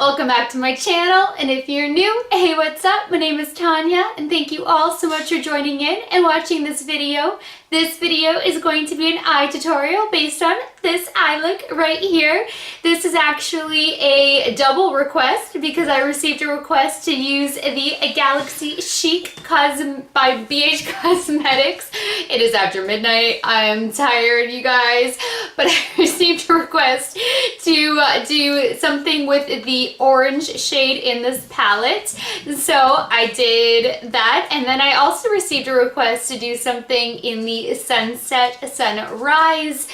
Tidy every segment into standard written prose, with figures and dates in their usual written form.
Welcome back to my channel, and if you're new, hey, what's up? My name is Tanya, and thank you all so much for joining in and watching this video. This video is going to be an eye tutorial based on this eye look right here. This is actually a double request because I received a request to use the Galaxy Chic by BH Cosmetics. It is after midnight. I am tired, you guys, but I received a request to do something with the orange shade in this palette. So I did that, and then I also received a request to do something in the sunset, sunrise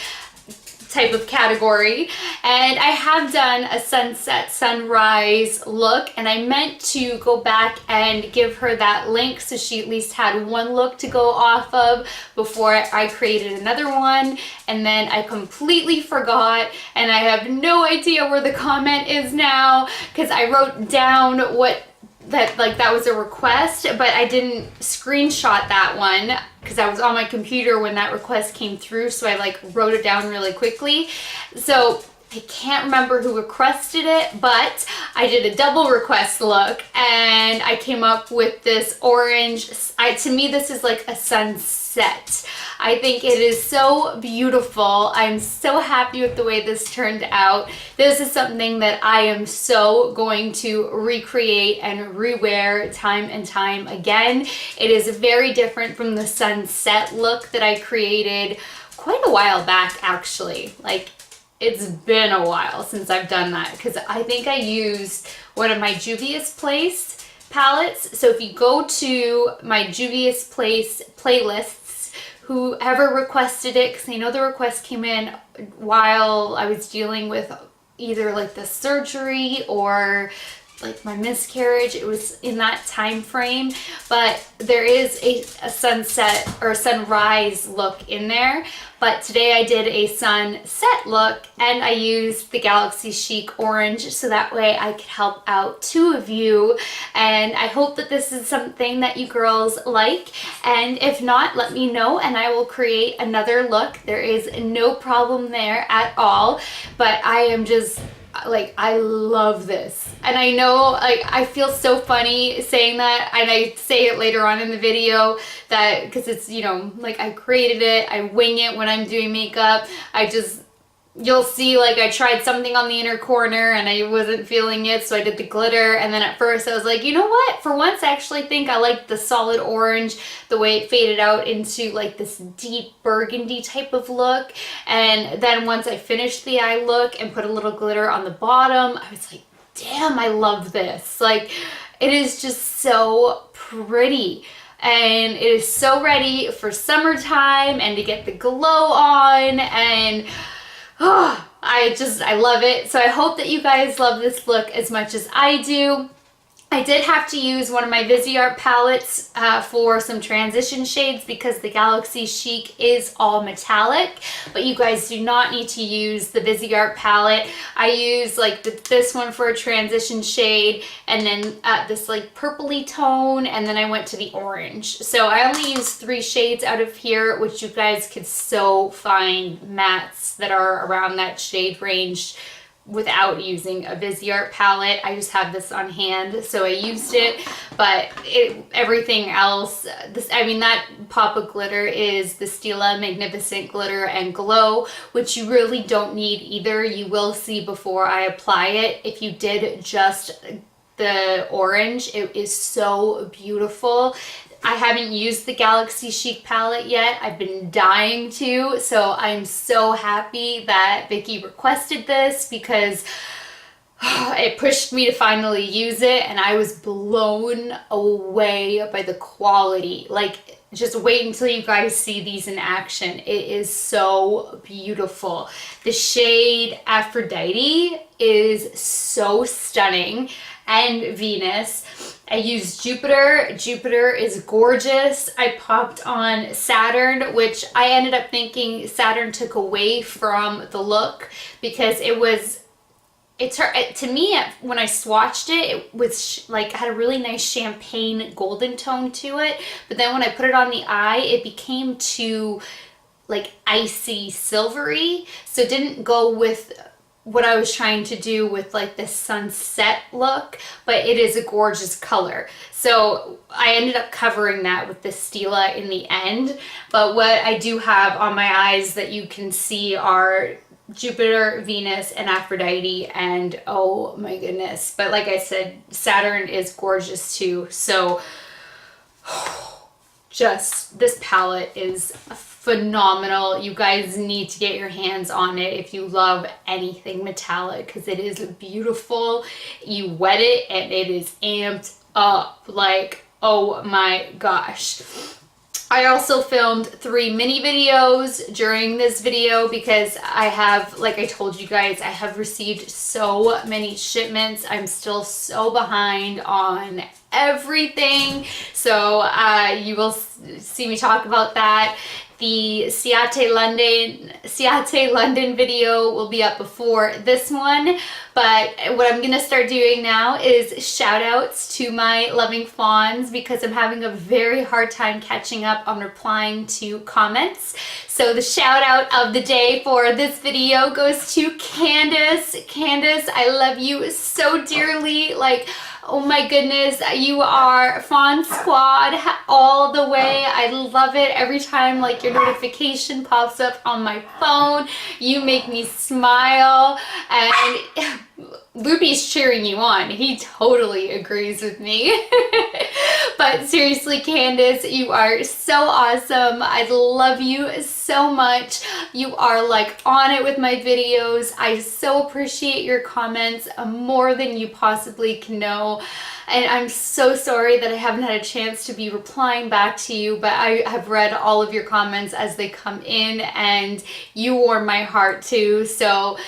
type of category, and I have done a sunset sunrise look, and I meant to go back and give her that link so she at least had one look to go off of before I created another one, and then I completely forgot, and I have no idea where the comment is now because I wrote down that was a request, but I didn't screenshot that one because I was on my computer when that request came through, so I wrote it down really quickly. So I can't remember who requested it, but I did a double request look and I came up with this orange. To me, this is like a sunset. I think it is so beautiful. I'm so happy with the way this turned out. This is something that I am so going to recreate and rewear time and time again. It is very different from the sunset look that I created quite a while back, actually. It's been a while since I've done that because I think I used one of my Juvia's Place palettes. So if you go to my Juvia's Place playlists, whoever requested it, because I know the request came in while I was dealing with either the surgery or my miscarriage, it was in that time frame, but there is a sunset or sunrise look in there. But today I did a sunset look and I used the Galaxy Chic orange so that way I could help out two of you, and I hope that this is something that you girls like, and if not, let me know and I will create another look. There is no problem there at all, but I am just I love this, and I know I feel so funny saying that, and I say it later on in the video that because it's I created it, I wing it when I'm doing makeup. You'll see I tried something on the inner corner and I wasn't feeling it, so I did the glitter, and then at first I was like, you know what, for once I actually think I like the solid orange, the way it faded out into this deep burgundy type of look. And then once I finished the eye look and put a little glitter on the bottom, I was like, damn, I love this. It is just so pretty. And it is so ready for summertime and to get the glow on, and I love it. So I hope that you guys love this look as much as I do. I did have to use one of my Viseart palettes for some transition shades because the Galaxy Chic is all metallic, but you guys do not need to use the Viseart palette. I use this one for a transition shade, and then this purpley tone, and then I went to the orange. So I only used 3 shades out of here, which you guys could so find mattes that are around that shade range without using a Viseart palette. I just have this on hand, so I used it, but everything else, that pop of glitter is the Stila Magnificent Glitter and Glow, which you really don't need either. You will see before I apply it. If you did just the orange, it is so beautiful. I haven't used the Galaxy Chic palette yet. I've been dying to, so I'm so happy that Vicky requested this because it pushed me to finally use it, and I was blown away by the quality. Just wait until you guys see these in action. It is so beautiful. The shade Aphrodite is so stunning, and Venus. I used Jupiter. Jupiter is gorgeous. I popped on Saturn, which I ended up thinking Saturn took away from the look because to me, when I swatched it, it was had a really nice champagne golden tone to it, but then when I put it on the eye, it became too icy silvery, so it didn't go with what I was trying to do with like this sunset look, but it is a gorgeous color. So I ended up covering that with the Stila in the end. But what I do have on my eyes that you can see are Jupiter, Venus, and Aphrodite, and oh my goodness. But like I said, Saturn is gorgeous too. So just this palette is phenomenal. You guys need to get your hands on it if you love anything metallic, because it is beautiful. You wet it and it is amped up, like, oh my gosh. I also filmed 3 mini videos during this video because I have, like I told you guys, I have received so many shipments. I'm still so behind on everything. So you will see me talk about that. The Ciate London video will be up before this one, but what I'm gonna start doing now is shout outs to my loving fawns, because I'm having a very hard time catching up on replying to comments. So the shout out of the day for this video goes to Candace. Candace, I love you so dearly. Like, oh my goodness, you are Fawn Squad all the way. I love it every time like your notification pops up on my phone. You make me smile, and Loopy's cheering you on. He totally agrees with me. But seriously, Candace, you are so awesome. I love you so much. You are like on it with my videos. I so appreciate your comments more than you possibly can know. And I'm so sorry that I haven't had a chance to be replying back to you, but I have read all of your comments as they come in, and you warm my heart too. So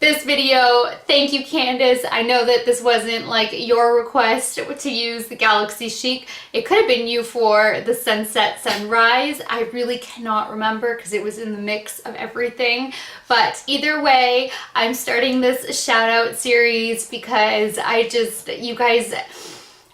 this video, thank you, Candace. I know that this wasn't like your request to use the Galaxy Chic. It could have been you for the Sunset Sunrise. I really cannot remember because it was in the mix of everything. But either way, I'm starting this shout out series because you guys,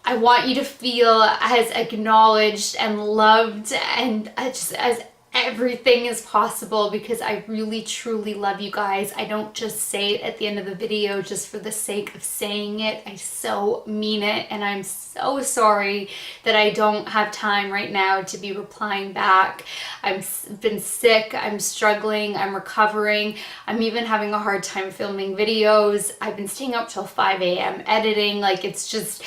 I want you to feel as acknowledged and loved and just as everything is possible, because I really truly love you guys. I don't just say it at the end of the video just for the sake of saying it. I so mean it, and I'm so sorry that I don't have time right now to be replying back. I've been sick, I'm struggling, I'm recovering. I'm even having a hard time filming videos. I've been staying up till 5 a.m. editing. Like, it's just,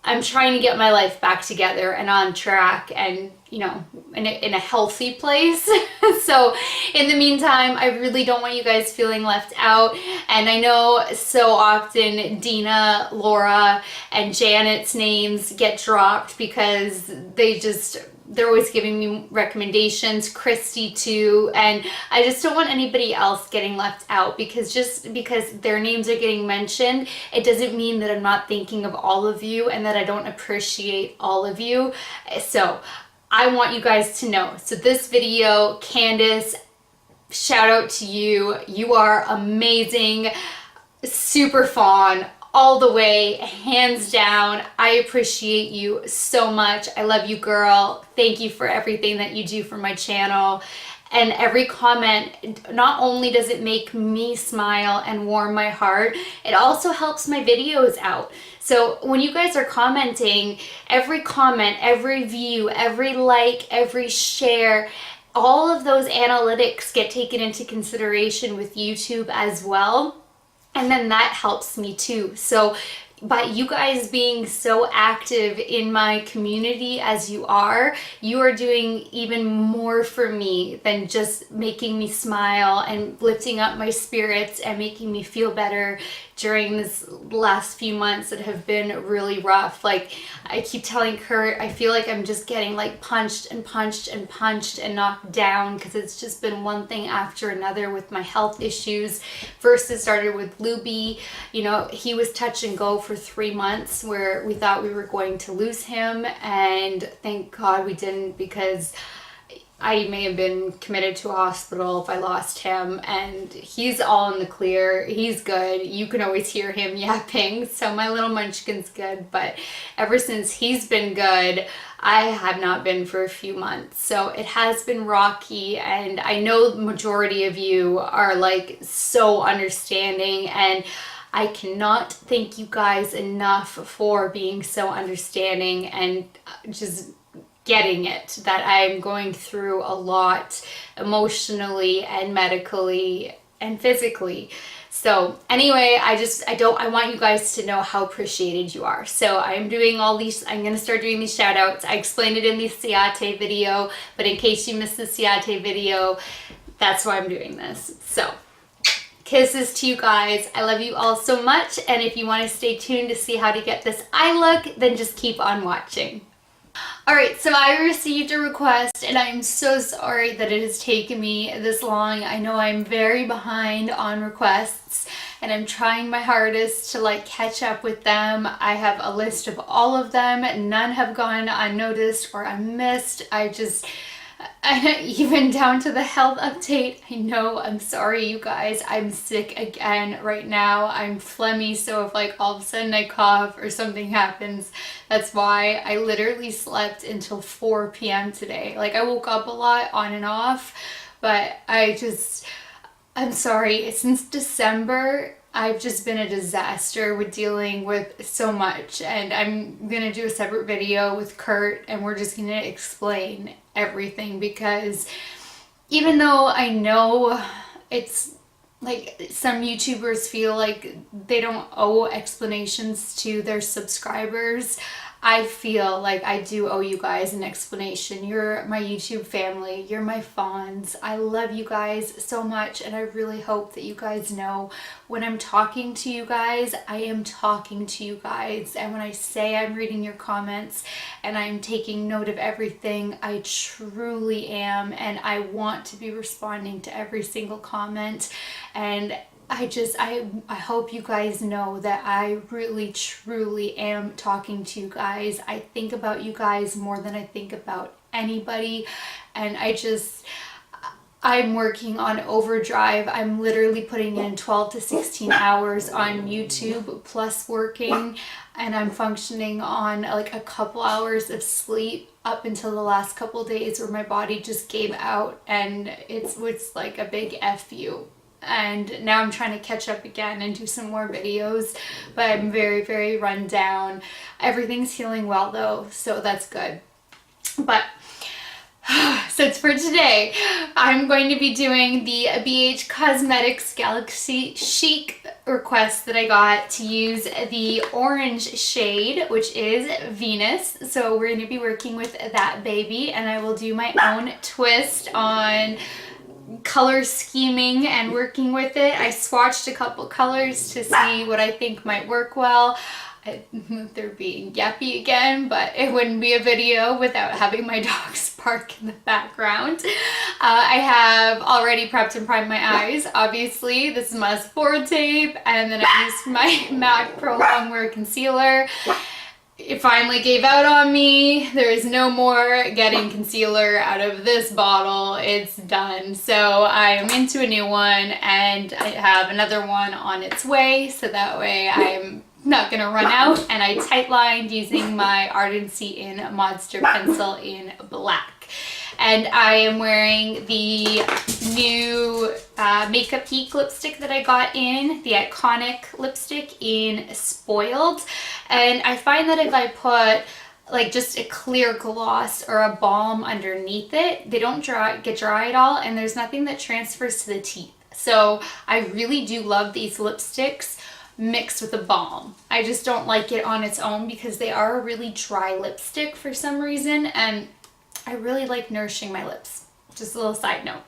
I'm trying to get my life back together and on track, and you know, in a healthy place. So in the meantime, I really don't want you guys feeling left out. And I know so often Dina, Laura, and Janet's names get dropped because they're always giving me recommendations, Christy too, and I just don't want anybody else getting left out, because just because their names are getting mentioned, it doesn't mean that I'm not thinking of all of you and that I don't appreciate all of you. So I want you guys to know. So this video, Candace, shout out to you. You are amazing, super fawn, all the way, hands down. I appreciate you so much. I love you, girl. Thank you for everything that you do for my channel. And every comment, not only does it make me smile and warm my heart, it also helps my videos out. So when you guys are commenting, every comment, every view, every like, every share, all of those analytics get taken into consideration with YouTube as well. And then that helps me too. So by you guys being so active in my community as you are doing even more for me than just making me smile and lifting up my spirits and making me feel better during this last few months that have been really rough. Like, I keep telling Kurt, I feel like I'm just getting like punched and punched and punched and knocked down, because it's just been one thing after another with my health issues. First it started with Luby. You know, he was touch and go for 3 months where we thought we were going to lose him, and thank God we didn't, because I may have been committed to a hospital if I lost him, and he's all in the clear. He's good. You can always hear him yapping, so my little munchkin's good, but ever since he's been good, I have not been for a few months. So it has been rocky, and I know the majority of you are like so understanding, and I cannot thank you guys enough for being so understanding and just getting it, that I'm going through a lot emotionally and medically and physically. So anyway, I want you guys to know how appreciated you are. So I'm doing all these, I'm going to start doing these shout outs. I explained it in the Ciate video, but in case you missed the Ciate video, that's why I'm doing this. So kisses to you guys. I love you all so much. And if you want to stay tuned to see how to get this eye look, then just keep on watching. Alright, so I received a request, and I'm so sorry that it has taken me this long. I know I'm very behind on requests, and I'm trying my hardest to like catch up with them. I have a list of all of them. None have gone unnoticed or unmissed. Even down to the health update. I know, I'm sorry you guys, I'm sick again right now. I'm phlegmy, so if like all of a sudden I cough or something happens, that's why. I literally slept until 4 p.m. today. Like I woke up a lot on and off, but I'm sorry. Since December, I've just been a disaster with dealing with so much, and I'm gonna do a separate video with Kurt, and we're just gonna explain everything, because even though I know it's like some YouTubers feel like they don't owe explanations to their subscribers, I feel like I do owe you guys an explanation. You're my YouTube family. You're my fawns. I love you guys so much, and I really hope that you guys know when I'm talking to you guys, I am talking to you guys. And when I say I'm reading your comments and I'm taking note of everything, I truly am, and I want to be responding to every single comment. And I hope you guys know that I really truly am talking to you guys. I think about you guys more than I think about anybody, and I'm working on overdrive. I'm literally putting in 12 to 16 hours on YouTube plus working, and I'm functioning on like a couple hours of sleep up until the last couple days where my body just gave out, and it's like a big F you. And now I'm trying to catch up again and do some more videos, but I'm very, very run down. Everything's healing well though, so that's good. But so for today, I'm going to be doing the ABH Cosmetics Galaxy Chic request that I got to use the orange shade, which is Venus. So we're going to be working with that baby, and I will do my own twist on color scheming and working with it. I swatched a couple colors to see what I think might work well. They're being yappy again, but it wouldn't be a video without having my dogs bark in the background. I have already prepped and primed my eyes. Obviously, this is my Sephora tape, and then I used my MAC Pro Longwear Concealer. It finally gave out on me. There is no more getting concealer out of this bottle. It's done. So I am into a new one, and I have another one on its way, so that way I'm not gonna run out. And I tight lined using my Ardency in Modster pencil in black. And I am wearing the new Makeup Geek lipstick that I got in, the iconic lipstick in Spoiled. And I find that if I put like just a clear gloss or a balm underneath it, they don't get dry at all, and there's nothing that transfers to the teeth. So I really do love these lipsticks mixed with a balm. I just don't like it on its own because they are a really dry lipstick for some reason, and I really like nourishing my lips. Just a little side note.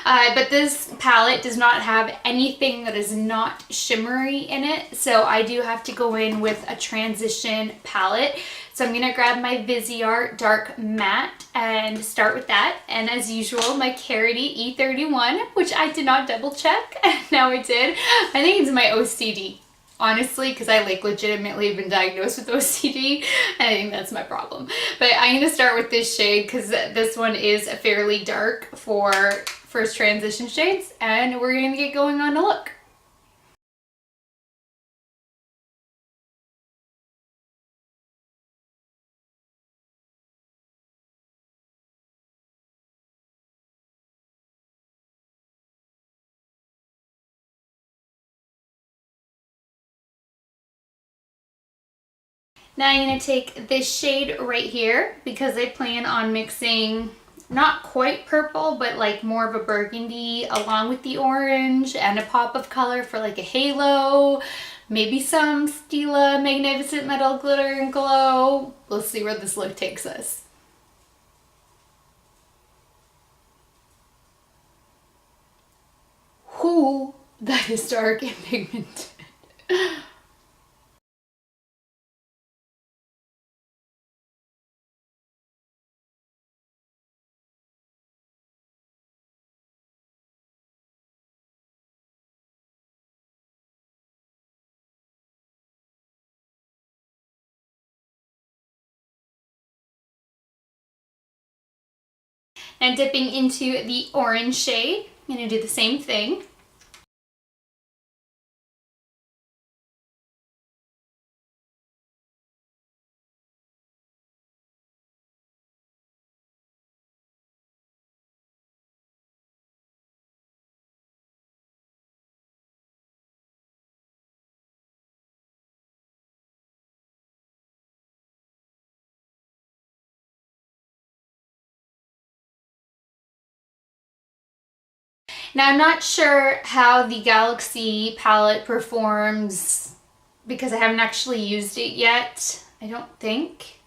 But this palette does not have anything that is not shimmery in it, so I do have to go in with a transition palette. So I'm gonna grab my Viseart Dark Matte and start with that. And as usual, my Carity E31, which I did not double check. Now I did. I think it's my OCD. honestly, because I like legitimately been diagnosed with OCD. I think that's my problem. But I'm going to start with this shade because this one is fairly dark for first transition shades, and we're going to get going on a look. Now I'm going to take this shade right here because I plan on mixing not quite purple, but like more of a burgundy along with the orange and a pop of color for like a halo, maybe some Stila Magnificent Metal Glitter and Glow. We'll see where this look takes us. Whoo, that is dark and pigmented. And dipping into the orange shade, I'm going to do the same thing. Now I'm not sure how the Galaxy palette performs because I haven't actually used it yet. I don't think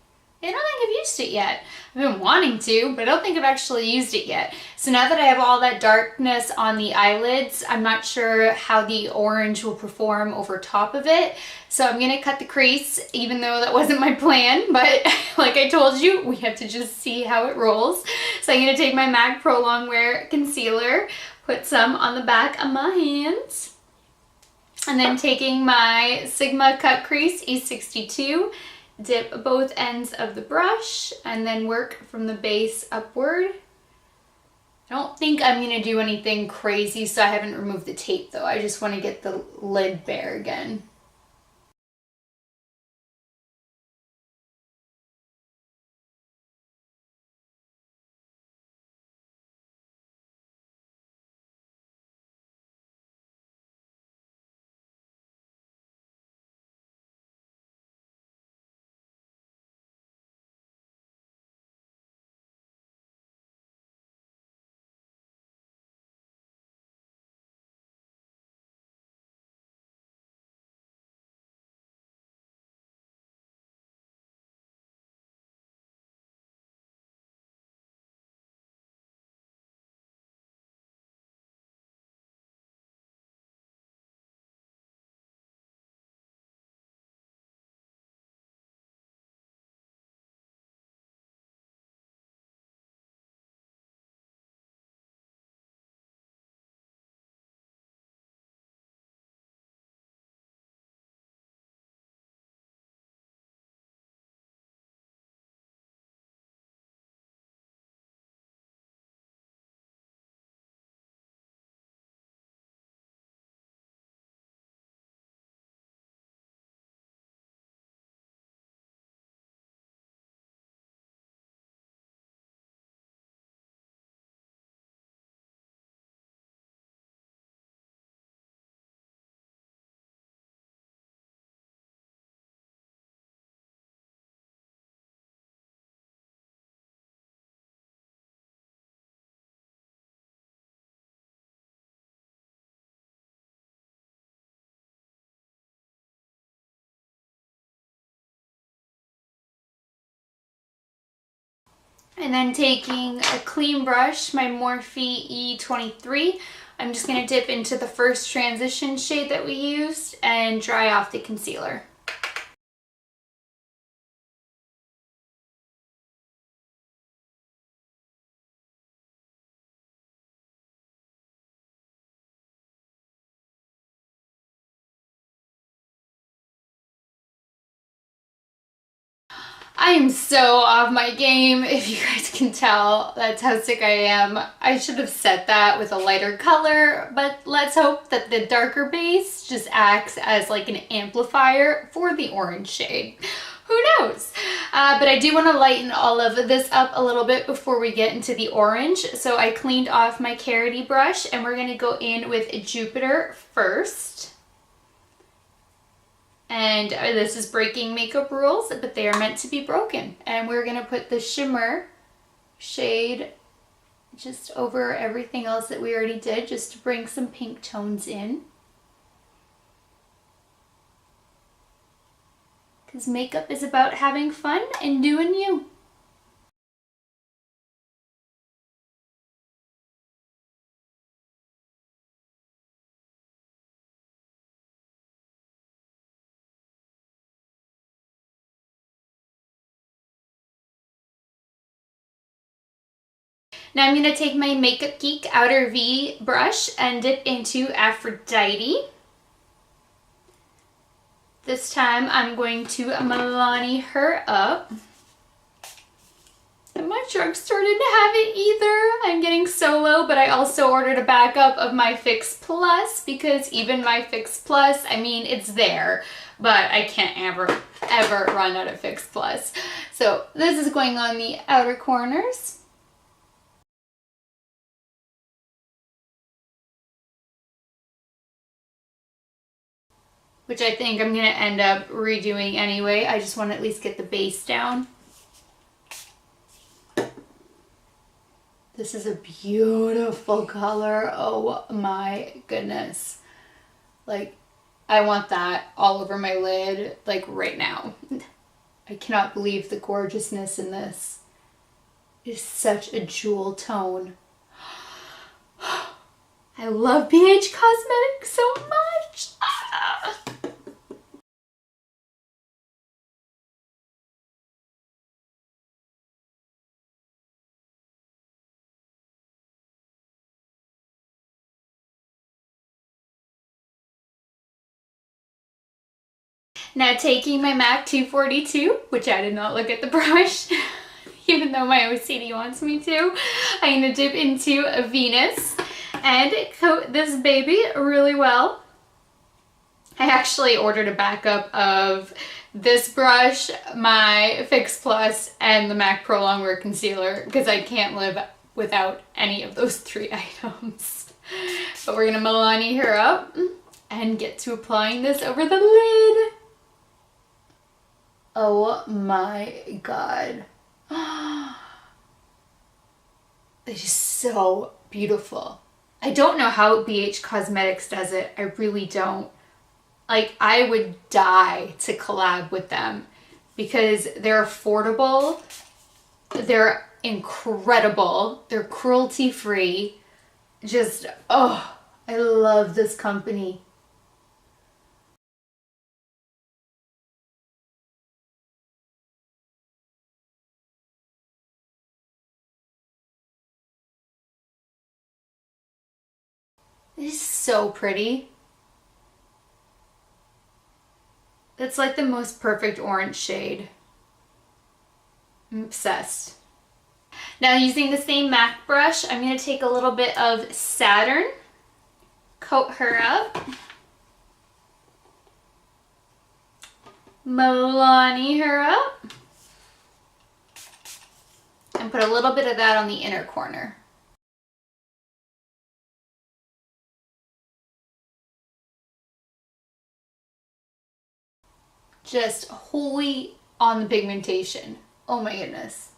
I've used it yet. I've been wanting to, but I don't think I've actually used it yet. So now that I have all that darkness on the eyelids, I'm not sure how the orange will perform over top of it. So I'm gonna cut the crease, even though that wasn't my plan, but like I told you, we have to just see how it rolls. So I'm gonna take my MAC Pro Longwear Concealer, put some on the back of my hands, and then taking my Sigma Cut Crease E62, dip both ends of the brush and then work from the base upward. I don't think I'm going to do anything crazy, so I haven't removed the tape though. I just want to get the lid bare again. And then taking a clean brush, my Morphe E23, I'm just going to dip into the first transition shade that we used and dry off the concealer. I am so off my game, if you guys can tell. That's how sick I am. I should have set that with a lighter color, but let's hope that the darker base just acts as like an amplifier for the orange shade. Who knows? But I do want to lighten all of this up a little bit before we get into the orange. So I cleaned off my carroty brush and we're going to go in with Jupiter first. And this is breaking makeup rules, but they are meant to be broken. And we're going to put the shimmer shade just over everything else that we already did, just to bring some pink tones in. Because makeup is about having fun and doing you. Now I'm going to take my Makeup Geek Outer V brush and dip into Aphrodite. This time I'm going to Milani her up. And my drugstore didn't have it either. I'm getting so low, but I also ordered a backup of my Fix Plus because even my Fix Plus, I mean, it's there, but I can't ever run out of Fix Plus. So this is going on the outer corners. Which I think I'm going to end up redoing anyway. I just want to at least get the base down. This is a beautiful color. Oh my goodness. Like, I want that all over my lid, like right now. I cannot believe the gorgeousness in this. It's such a jewel tone. I love BH Cosmetics so much. Ah. Now taking my MAC 242, which I did not look at the brush, even though my OCD wants me to, I'm going to dip into a Venus and coat this baby really well. I actually ordered a backup of this brush, my Fix Plus, and the MAC Pro Longwear Concealer because I can't live without any of those three items. But we're going to Milani her up and get to applying this over the lid. Oh my god. It is so beautiful. I don't know how BH Cosmetics does it. I really don't. Like, I would die to collab with them because they're affordable, they're incredible, they're cruelty-free. Just, oh, I love this company. It is so pretty. It's like the most perfect orange shade. I'm obsessed. Now using the same MAC brush, I'm going to take a little bit of Saturn, coat her up, Milani her up, and put a little bit of that on the inner corner. Just wholly on the pigmentation. Oh my goodness.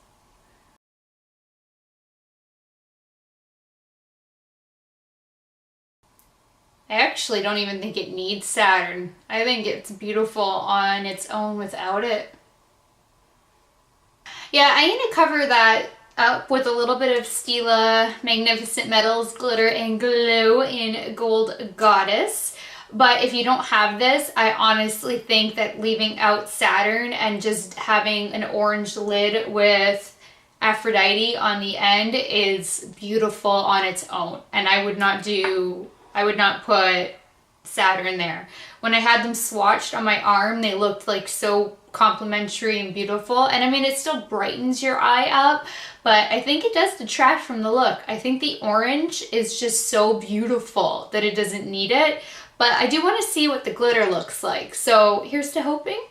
I actually don't even think it needs Saturn. I think it's beautiful on its own without it. Yeah, I need to cover that up with a little bit of Stila Magnificent Metals Glitter and Glow in Gold Goddess. But if you don't have this, I honestly think that leaving out Saturn and just having an orange lid with Aphrodite on the end is beautiful on its own. And I would not put Saturn there. when I had them swatched on my arm, they looked like so complimentary and beautiful. And I mean, it still brightens your eye up, but I think it does detract from the look. I think the orange is just so beautiful that it doesn't need it. But I do want to see what the glitter looks like. So here's to hoping.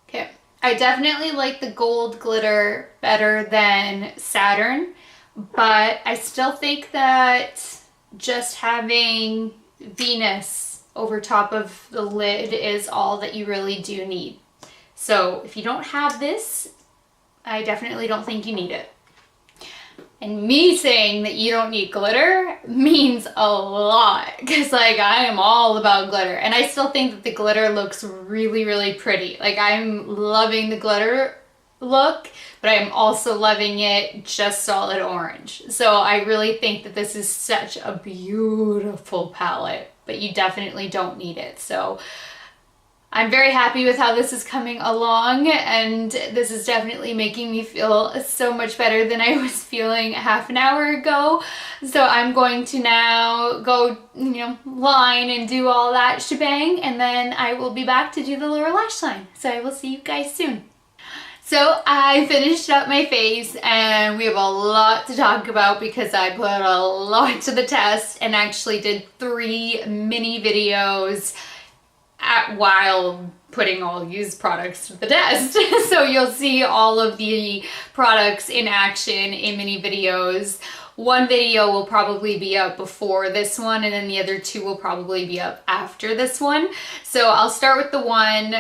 Okay, I definitely like the gold glitter better than Saturn, but I still think that just having Venus over top of the lid is all that you really do need. So if you don't have this, I definitely don't think you need it. And me saying that you don't need glitter means a lot, because like I am all about glitter, and I still think that the glitter looks really, really pretty. Like I'm loving the glitter look, but I'm also loving it just solid orange. So I really think that this is such a beautiful palette, but you definitely don't need it. So I'm very happy with how this is coming along, and this is definitely making me feel so much better than I was feeling half an hour ago. So I'm going to now go, line and do all that shebang, and then I will be back to do the lower lash line. So I will see you guys soon. So I finished up my face, and we have a lot to talk about because I put a lot to the test and actually did 3 mini videos while putting all these products to the test. So you'll see all of the products in action in mini videos. One video will probably be up before this one, and then the other 2 will probably be up after this one. So I'll start with the one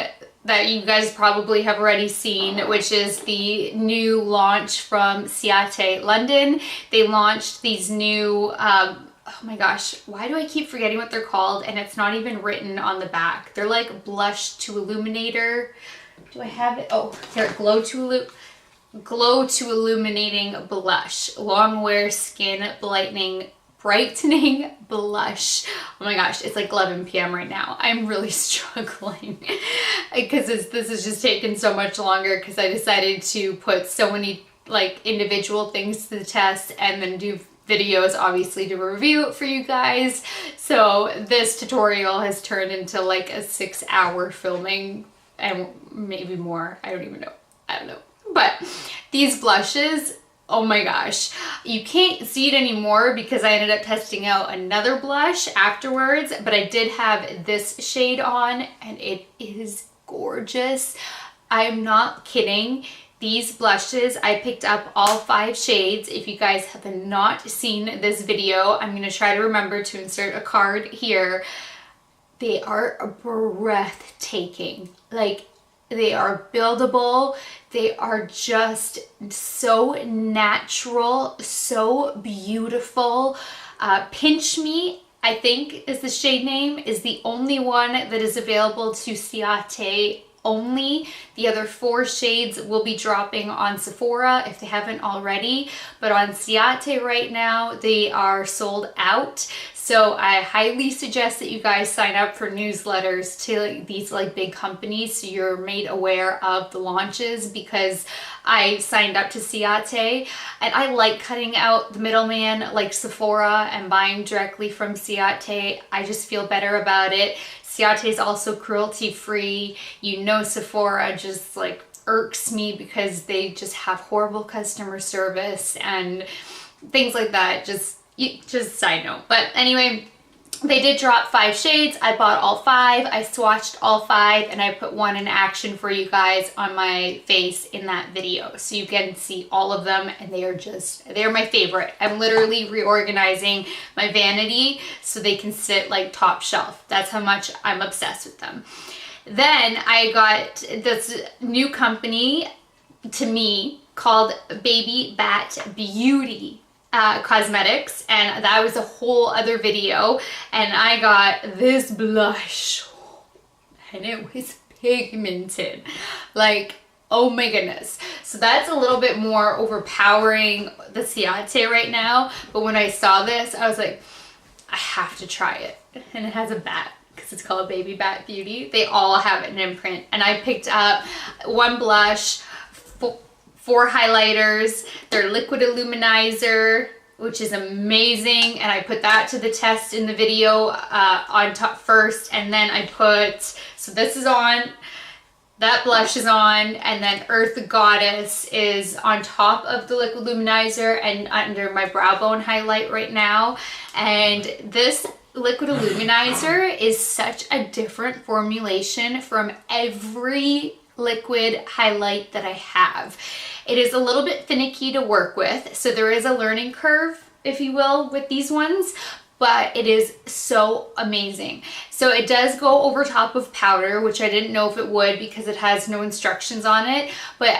that you guys probably have already seen, which is the new launch from Ciate London. They launched these new oh my gosh, why do I keep forgetting what they're called? And it's not even written on the back. They're like blush to illuminator. Do I have it? Oh, here, glow to illuminating blush. Longwear skin brightening blush. Oh my gosh, it's like 11 p.m. right now. I'm really struggling because this has just taken so much longer because I decided to put so many like individual things to the test and then do videos obviously to review it for you guys. So this tutorial has turned into like a 6-hour filming and maybe more. I don't know. But these blushes, oh my gosh, you can't see it anymore because I ended up testing out another blush afterwards, but I did have this shade on and it is gorgeous. I'm not kidding. These blushes, I picked up all 5 shades. If you guys have not seen this video, I'm going to try to remember to insert a card here. They are breathtaking. Like, they are buildable. They are just so natural, so beautiful. Pinch Me, I think is the shade name, is the only one that is available to Ciate only. The other 4 shades will be dropping on Sephora if they haven't already, but on Ciate right now they are sold out. So I highly suggest that you guys sign up for newsletters to these like big companies so you're made aware of the launches, because I signed up to Ciate and I like cutting out the middleman like Sephora and buying directly from Ciate. I just feel better about it. Ciate is also cruelty free. Sephora just like irks me because they just have horrible customer service and things like that. Just side note. But anyway, they did drop 5 shades. I bought all 5. I swatched all 5 and I put one in action for you guys on my face in that video. So you can see all of them and they're my favorite. I'm literally reorganizing my vanity so they can sit like top shelf. That's how much I'm obsessed with them. Then I got this new company to me called Baby Bat Beauty Cosmetics, and that was a whole other video, and I got this blush and it was pigmented. Like, oh my goodness. So that's a little bit more overpowering the Ciate right now. But when I saw this, I was like, I have to try it. And it has a bat because it's called Baby Bat Beauty. They all have an imprint. And I picked up one blush, 4 highlighters, their liquid illuminizer, which is amazing, and I put that to the test in the video on top first, and then I put, so this is on, that blush is on, and then Earth Goddess is on top of the liquid luminizer and under my brow bone highlight right now. And this liquid illuminizer is such a different formulation from every liquid highlight that I have. It is a little bit finicky to work with, so there is a learning curve, if you will, with these ones, but it is so amazing. So it does go over top of powder, which I didn't know if it would because it has no instructions on it, but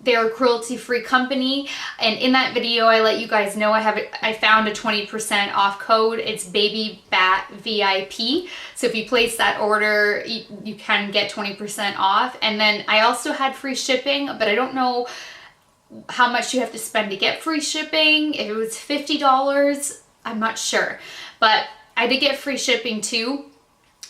they're a cruelty-free company, and in that video I let you guys know I found a 20% off code. It's Baby Bat VIP. So if you place that order, you can get 20% off. And then I also had free shipping, but I don't know how much you have to spend to get free shipping. If it was $50, I'm not sure, but I did get free shipping too.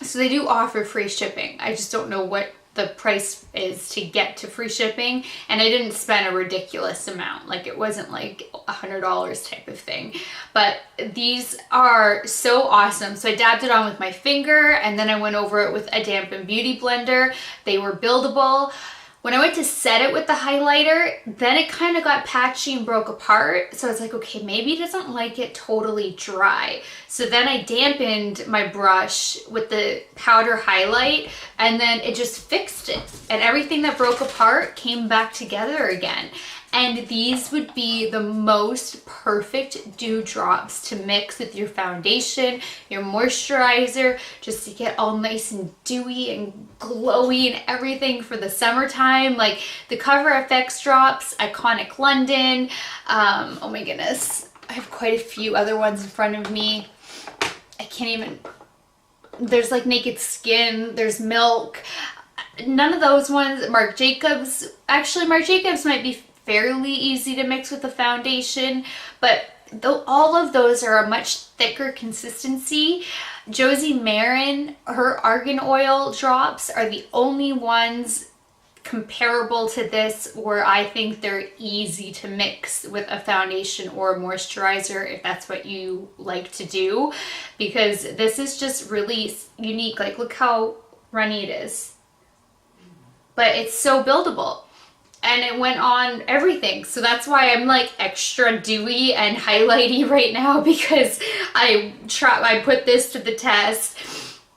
So they do offer free shipping. I just don't know what the price is to get to free shipping, and I didn't spend a ridiculous amount. Like, it wasn't like $100 type of thing, but these are so awesome. So I dabbed it on with my finger, and then I went over it with a dampened beauty blender. They were buildable. When I went to set it with the highlighter, then it kind of got patchy and broke apart. So I was like, okay, maybe it doesn't like it totally dry. So then I dampened my brush with the powder highlight, and then it just fixed it. And everything that broke apart came back together again. And these would be the most perfect dewdrops to mix with your foundation, your moisturizer, just to get all nice and dewy and glowy and everything for the summertime. Like the CoverFX drops, Iconic London. Oh my goodness. I have quite a few other ones in front of me. I can't even, there's like Naked Skin, there's Milk. None of those ones. Marc Jacobs, actually Marc Jacobs might be fairly easy to mix with the foundation, but all of those are a much thicker consistency. Josie Maran, her argan oil drops are the only ones comparable to this where I think they're easy to mix with a foundation or a moisturizer if that's what you like to do, because this is just really unique. Like, look how runny it is, but it's so buildable. And it went on everything. So that's why I'm like extra dewy and highlighty right now, because I put this to the test,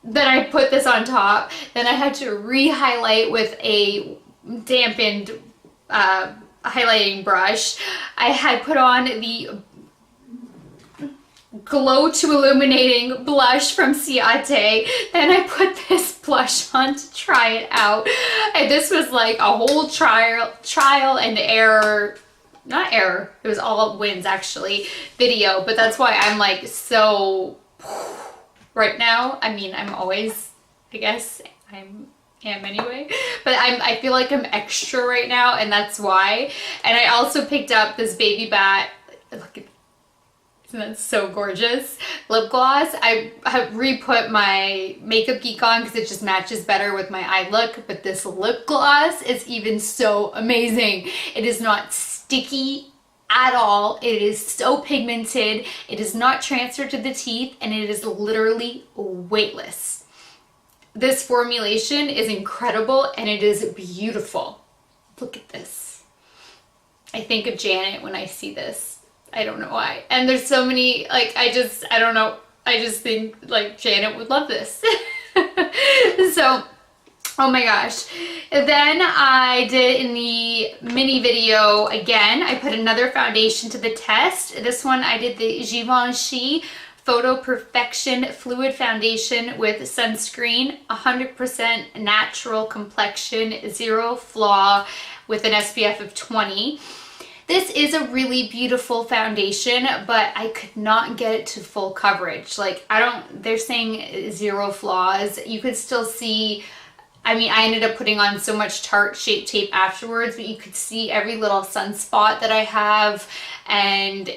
then I put this on top, then I had to re-highlight with a dampened highlighting brush. I had put on the Glow to Illuminating blush from Ciate. Then I put this blush on to try it out. And this was like a whole trial and error, not error, it was all wins actually, video. But that's why I'm like so right now. I mean, I'm always, I guess I am anyway, but I feel like I'm extra right now, and that's why. And I also picked up this Baby Bat, look at, isn't that so gorgeous, lip gloss. I have re-put my Makeup Geek on because it just matches better with my eye look, but this lip gloss is even so amazing. It is not sticky at all. It is so pigmented. It is not transferred to the teeth, and it is literally weightless. This formulation is incredible, and it is beautiful. Look at this. I think of Janet when I see this. I don't know why. And there's so many, like, I don't know. I just think like Janet would love this. So, oh my gosh. And then I did in the mini video again, I put another foundation to the test. This one I did the Givenchy Photo Perfection Fluid Foundation with sunscreen, 100% natural complexion, zero flaw with an SPF of 20. This is a really beautiful foundation, but I could not get it to full coverage. Like, they're saying zero flaws. You could still see I mean, I ended up putting on so much Tarte Shape Tape afterwards, but you could see every little sunspot that I have, and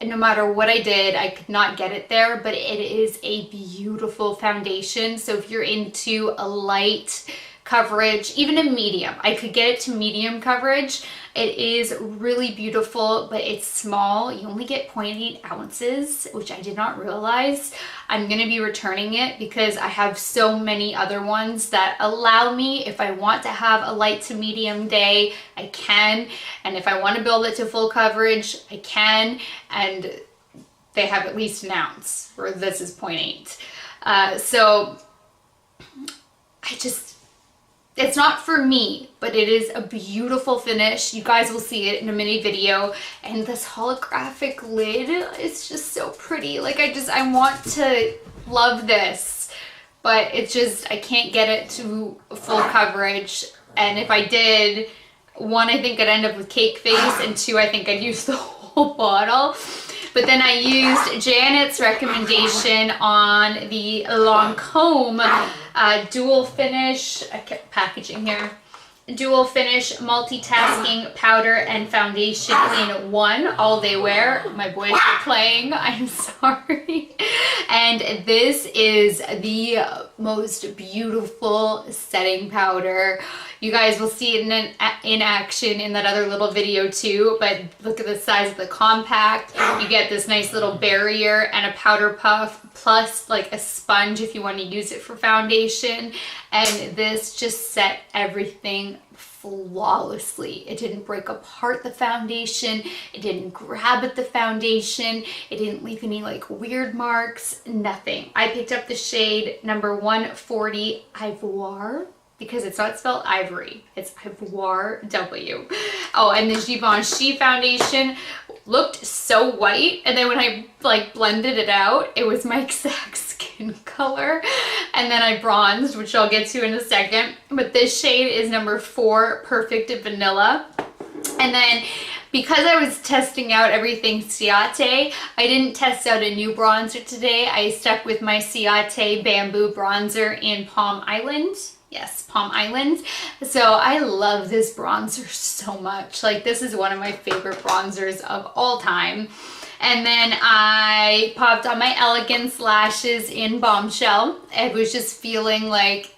no matter what I did, I could not get it there, but it is a beautiful foundation. So if you're into a light coverage, even a medium, I could get it to medium coverage. It is really beautiful, but it's small. You only get 0.8 ounces, which I did not realize. I'm gonna be returning it because I have so many other ones that allow me, if I want to have a light to medium day, I can. And if I want to build it to full coverage, I can. And they have at least an ounce, where this is 0.8. So it's not for me, but it is a beautiful finish. You guys will see it in a mini video. And this holographic lid is just so pretty. Like I want to love this, but it's just, I can't get it to full coverage. And if I did, one, I think I'd end up with cake face, and two, I think I'd use the whole bottle. But then I used Janet's recommendation on the Lancôme dual finish, I kept packaging here, dual finish multitasking powder and foundation in one all day wear. My boys are playing, I'm sorry. And this is the most beautiful setting powder. You guys will see it in action in that other little video too, but look at the size of the compact. You get this nice little barrier and a powder puff, plus like a sponge if you want to use it for foundation. And this just set everything flawlessly. It didn't break apart the foundation. It didn't grab at the foundation. It didn't leave any like weird marks, nothing. I picked up the shade number 140 Ivoire, because it's not spelled ivory, it's Ivoire W. Oh, and the Givenchy foundation looked so white, and then when I like blended it out, it was my exact skin color. And then I bronzed, which I'll get to in a second. But this shade is number 4 Perfect Vanilla. And then because I was testing out everything Ciate, I didn't test out a new bronzer today. I stuck with my Ciate Bamboo Bronzer in Palm Island. Yes, Palm Island. So I love this bronzer so much. Like, this is one of my favorite bronzers of all time. And then I popped on my Elegance lashes in Bombshell. I was just feeling like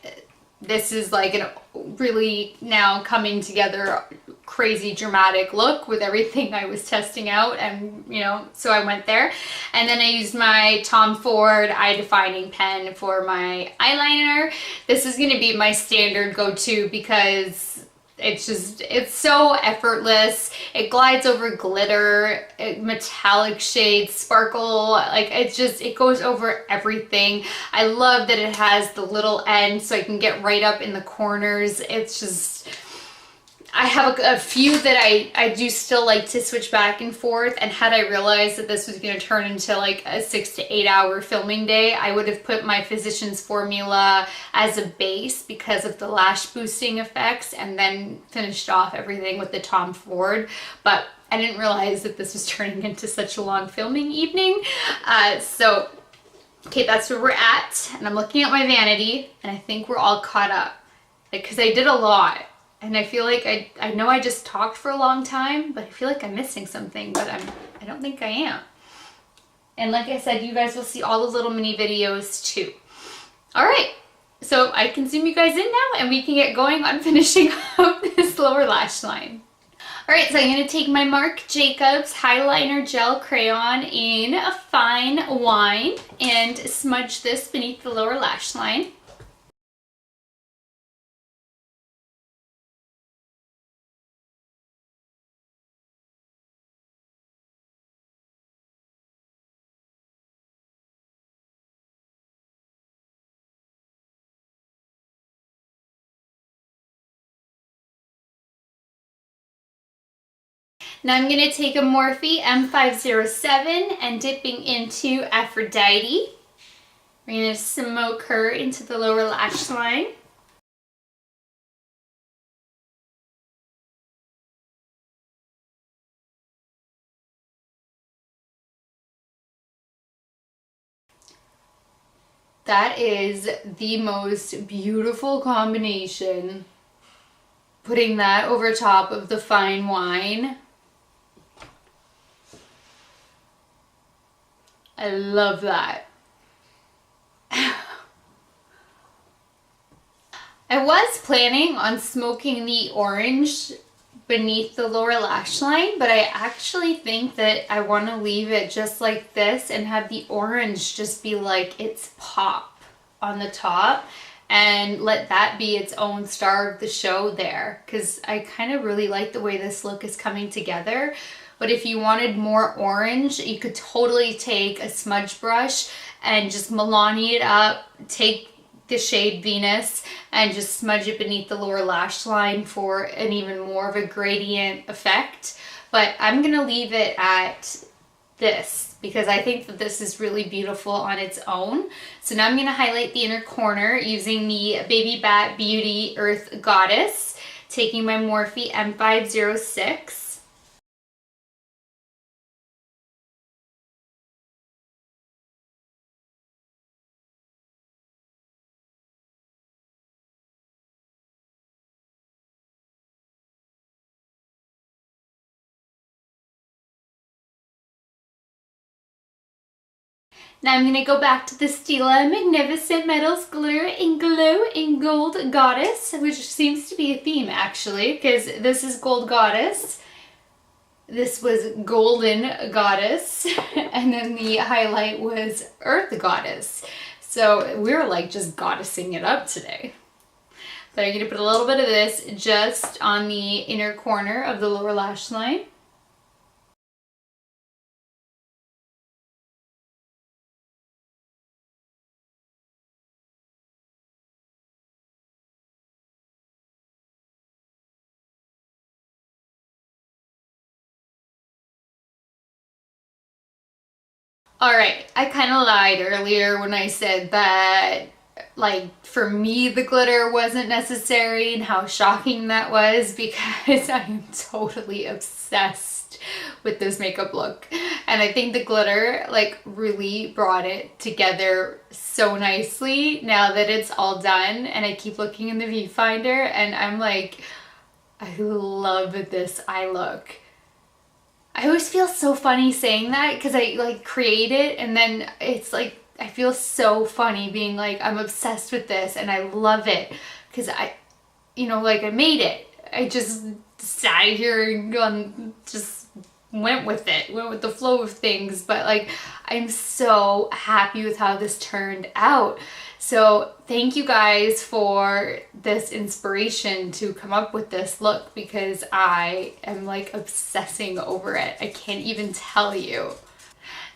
this is like a really now coming together crazy dramatic look with everything I was testing out, and you know, so I went there. And then I used my Tom Ford eye defining pen for my eyeliner. This is going to be my standard go-to because it's so effortless. It glides over glitter, metallic shades, sparkle, like it goes over everything. I love that it has the little end so I can get right up in the corners. It's just, I have a few that I do still like to switch back and forth, and had I realized that this was going to turn into like a 6 to 8 hour filming day, I would have put my Physicians Formula as a base because of the lash boosting effects, and then finished off everything with the Tom Ford. But I didn't realize that this was turning into such a long filming evening. So, okay, that's where we're at, and I'm looking at my vanity, and I think we're all caught up because I did a lot. And I feel like I know I just talked for a long time, but I feel like I'm missing something, but I don't think I am. And like I said, you guys will see all the little mini videos too. All right, so I can zoom you guys in now, and we can get going on finishing up this lower lash line. All right, so I'm going to take my Marc Jacobs Highliner Gel Crayon in a fine wine and smudge this beneath the lower lash line. Now I'm going to take a Morphe M507 and dipping into Aphrodite. We're going to smoke her into the lower lash line. That is the most beautiful combination. Putting that over top of the fine wine. I love that. I was planning on smoking the orange beneath the lower lash line, but I actually think that I want to leave it just like this and have the orange just be like its pop on the top and let that be its own star of the show there, because I kind of really like the way this look is coming together. But if you wanted more orange, you could totally take a smudge brush and just Milani it up, take the shade Venus and just smudge it beneath the lower lash line for an even more of a gradient effect. But I'm gonna leave it at this because I think that this is really beautiful on its own. So now I'm gonna highlight the inner corner using the Baby Bat Beauty Earth Goddess, taking my Morphe M506. Now I'm going to go back to the Stila Magnificent Metals Glitter and Glow in Gold Goddess, which seems to be a theme actually, because this is Gold Goddess, this was Golden Goddess, and then the highlight was Earth Goddess. So we're like just goddessing it up today. But I'm going to put a little bit of this just on the inner corner of the lower lash line. Alright, I kind of lied earlier when I said that, like, for me the glitter wasn't necessary and how shocking that was, because I am totally obsessed with this makeup look. And I think the glitter, like, really brought it together so nicely now that it's all done. And I keep looking in the viewfinder and I'm like, I love this eye look. I always feel so funny saying that because I like create it and then it's like I feel so funny being like I'm obsessed with this and I love it because I, you know, like I made it. I just sat here and just went with it, went with the flow of things, but like I'm so happy with how this turned out. So thank you guys for this inspiration to come up with this look because I am like obsessing over it. I can't even tell you.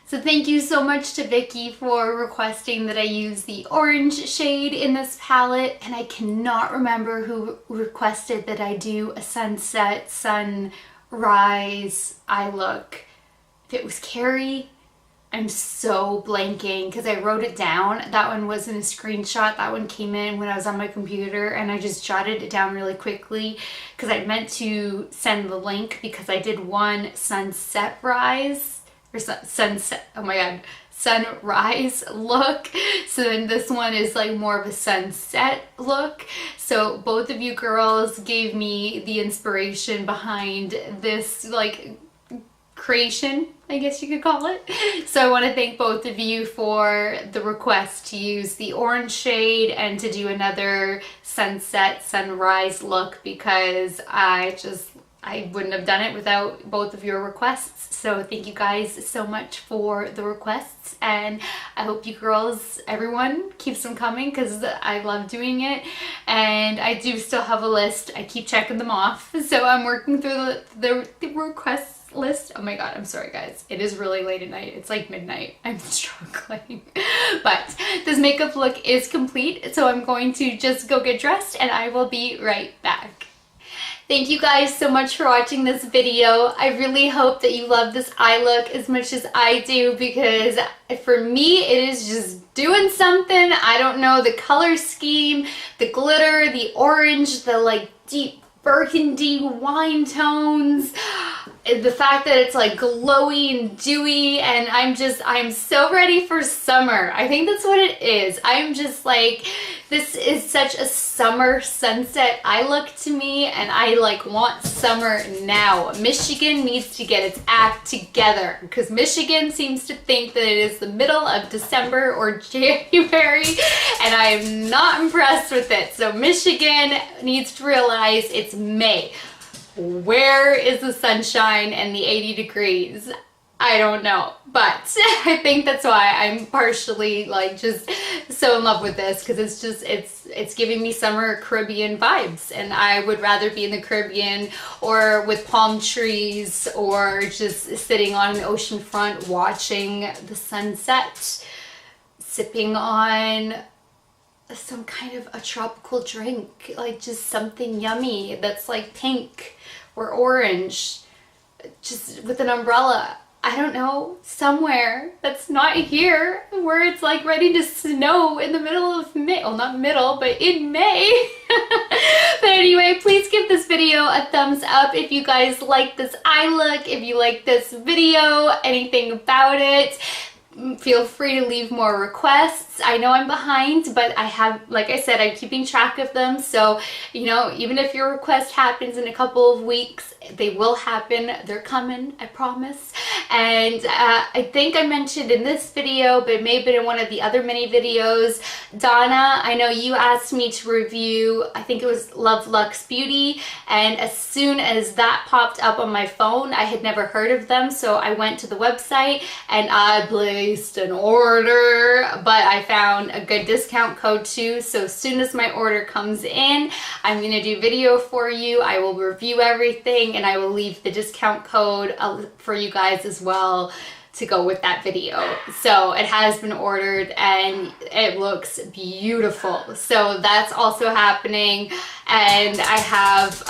So thank you so much to Vicky for requesting that I use the orange shade in this palette, and I cannot remember who requested that I do a sunset, sunrise eye look. If it was Carrie, I'm so blanking because I wrote it down. That one wasn't a screenshot. That one came in when I was on my computer and I just jotted it down really quickly because I meant to send the link because I did one sunset rise or sunset, oh my god, sunrise look. So then this one is like more of a sunset look. So both of you girls gave me the inspiration behind this like creation, I guess you could call it. So I want to thank both of you for the request to use the orange shade and to do another sunset sunrise look because I wouldn't have done it without both of your requests. So thank you guys so much for the requests, and I hope you girls, everyone, keeps them coming because I love doing it. And I do still have a list. I keep checking them off. So I'm working through the requests list. Oh my god, I'm sorry guys. It is really late at night. It's like midnight. I'm struggling. But this makeup look is complete, so I'm going to just go get dressed and I will be right back. Thank you guys so much for watching this video. I really hope that you love this eye look as much as I do because for me it is just doing something. I don't know, the color scheme, the glitter, the orange, the like deep burgundy wine tones. the fact that it's like glowy and dewy, and I'm so ready for summer. I think that's what it is. I'm just like, this is such a summer sunset eye look to me, and I like want summer now. Michigan needs to get its act together, because Michigan seems to think that it is the middle of December or January, and I am not impressed with it. So Michigan needs to realize it's May. Where is the sunshine and the 80 degrees? I don't know, but I think that's why I'm partially like just so in love with this, because it's just, it's giving me summer Caribbean vibes, and I would rather be in the Caribbean or with palm trees or just sitting on an ocean front watching the sunset, sipping on some kind of a tropical drink, like just something yummy that's like pink or orange, just with an umbrella. I don't know, somewhere that's not here, where it's like ready to snow in the middle of May. Well, not middle, but in May. But anyway, please give this video a thumbs up if you guys like this eye look, if you like this video, anything about it. Feel free to leave more requests. I know I'm behind, but I have, like I said, I'm keeping track of them. So, you know, even if your request happens in a couple of weeks, they will happen. They're coming, I promise. And I think I mentioned in this video, but it may have been in one of the other mini videos, Donna, I know you asked me to review, I think it was Love Luxe Beauty, and as soon as that popped up on my phone, I had never heard of them, so I went to the website and I placed an order, but I found a good discount code too, so as soon as my order comes in, I'm gonna do video for you. I will review everything, and I will leave the discount code for you guys as well to go with that video. So it has been ordered and it looks beautiful. So that's also happening, and I have,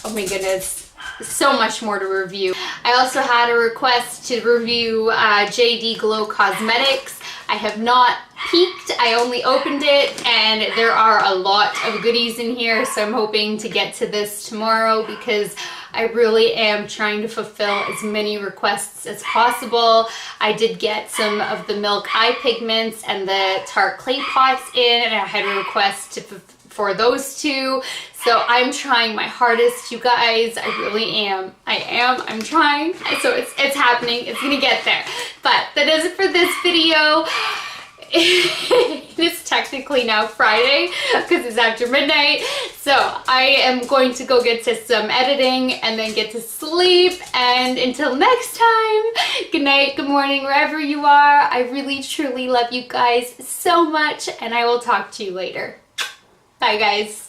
oh my goodness, so much more to review. I also had a request to review JD Glow Cosmetics. I have not peeked, I only opened it, and there are a lot of goodies in here, so I'm hoping to get to this tomorrow, because I really am trying to fulfill as many requests as possible. I did get some of the Milk eye pigments and the Tarte clay pots in, and I had a request for those two. So I'm trying my hardest, you guys. I really am. I'm trying. So it's happening. It's gonna get there. But that does it for this video. It's technically now Friday because it's after midnight, so I am going to go get to some editing and then get to sleep. And until next time, good night, good morning, wherever you are. I really truly love you guys so much, and I will talk to you later. Bye guys.